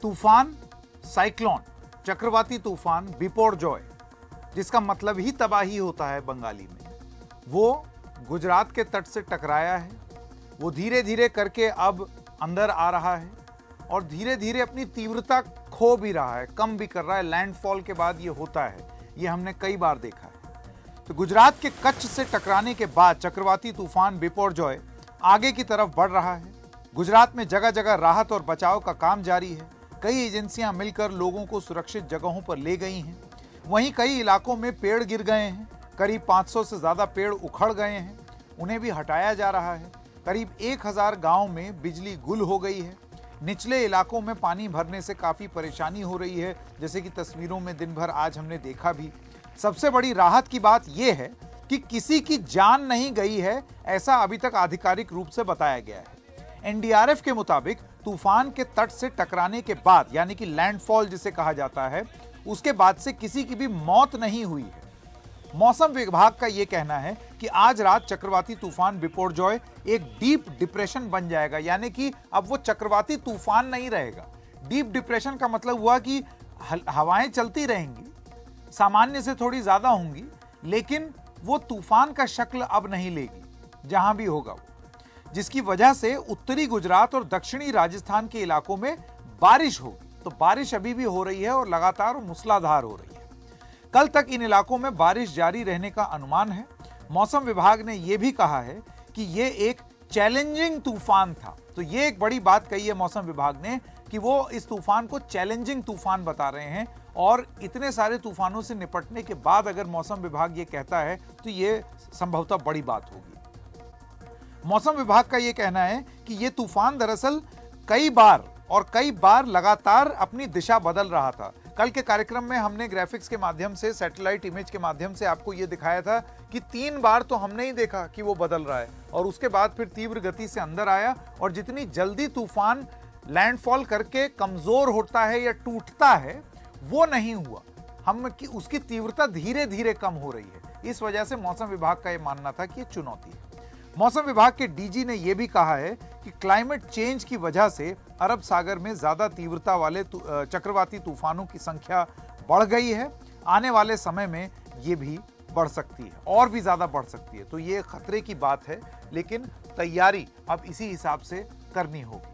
तूफान, साइक्लोन, चक्रवाती तूफान बिपोरजॉय, जिसका मतलब ही तबाही होता है बंगाली में, वो गुजरात के तट से टकराया है। वो धीरे धीरे करके अब अंदर आ रहा है और धीरे धीरे अपनी तीव्रता खो भी रहा है, कम भी कर रहा है। लैंडफॉल के बाद ये होता है, ये हमने कई बार देखा है। तो गुजरात के कच्छ से टकराने के बाद चक्रवाती तूफान बिपोरजॉय आगे की तरफ बढ़ रहा है। गुजरात में जगह जगह राहत और बचाव का काम जारी है। कई एजेंसियां मिलकर लोगों को सुरक्षित जगहों पर ले गई हैं। वहीं कई इलाकों में पेड़ गिर गए हैं, करीब 500 से ज्यादा पेड़ उखड़ गए हैं, उन्हें भी हटाया जा रहा है। करीब 1000 गांव में बिजली गुल हो गई है। निचले इलाकों में पानी भरने से काफी परेशानी हो रही है, जैसे कि तस्वीरों में दिन भर आज हमने देखा भी। सबसे बड़ी राहत की बात यह है कि किसी की जान नहीं गई है, ऐसा अभी तक आधिकारिक रूप से बताया गया है। एनडीआरएफ के मुताबिक तूफान के तट से टकराने के बाद, यानी कि लैंडफॉल जिसे कहा जाता है, उसके बाद से किसी की भी मौत नहीं हुई है। मौसम विभाग का यह कहना है कि आज रात चक्रवाती तूफान बिपोरजॉय एक डीप डिप्रेशन बन जाएगा, यानी कि अब वो चक्रवाती तूफान नहीं रहेगा। डीप डिप्रेशन का मतलब हुआ कि हवाएं चलती रहेंगी, सामान्य से थोड़ी ज्यादा होंगी, लेकिन वो तूफान का शक्ल अब नहीं लेगी जहां भी होगा वो, जिसकी वजह से उत्तरी गुजरात और दक्षिणी राजस्थान के इलाकों में बारिश होगी। तो बारिश अभी भी हो रही है और लगातार मूसलाधार हो रही है। कल तक इन इलाकों में बारिश जारी रहने का अनुमान है। मौसम विभाग ने यह भी कहा है कि यह एक चैलेंजिंग तूफान था। तो यह एक बड़ी बात कही है मौसम विभाग ने कि वो इस तूफान को चैलेंजिंग तूफान बता रहे हैं। और इतने सारे तूफानों से निपटने के बाद अगर मौसम विभाग ये कहता है तो ये संभवतः बड़ी बात होगी। मौसम विभाग का यह कहना है कि यह तूफान दरअसल कई बार लगातार अपनी दिशा बदल रहा था। कल के कार्यक्रम में हमने ग्राफिक्स के माध्यम से, सैटेलाइट इमेज के माध्यम से आपको यह दिखाया था कि 3 बार तो हमने ही देखा कि वो बदल रहा है और उसके बाद फिर तीव्र गति से अंदर आया। और जितनी जल्दी तूफान लैंडफॉल करके कमजोर होता है या टूटता है, वो नहीं हुआ। उसकी तीव्रता धीरे धीरे कम हो रही है। इस वजह से मौसम विभाग का यह मानना था कि यह चुनौती है। मौसम विभाग के डीजी ने यह भी कहा है कि क्लाइमेट चेंज की वजह से अरब सागर में ज्यादा तीव्रता वाले चक्रवाती तूफानों की संख्या बढ़ गई है। आने वाले समय में यह भी बढ़ सकती है और भी ज्यादा बढ़ सकती है। तो यह खतरे की बात है, लेकिन तैयारी अब इसी हिसाब से करनी होगी।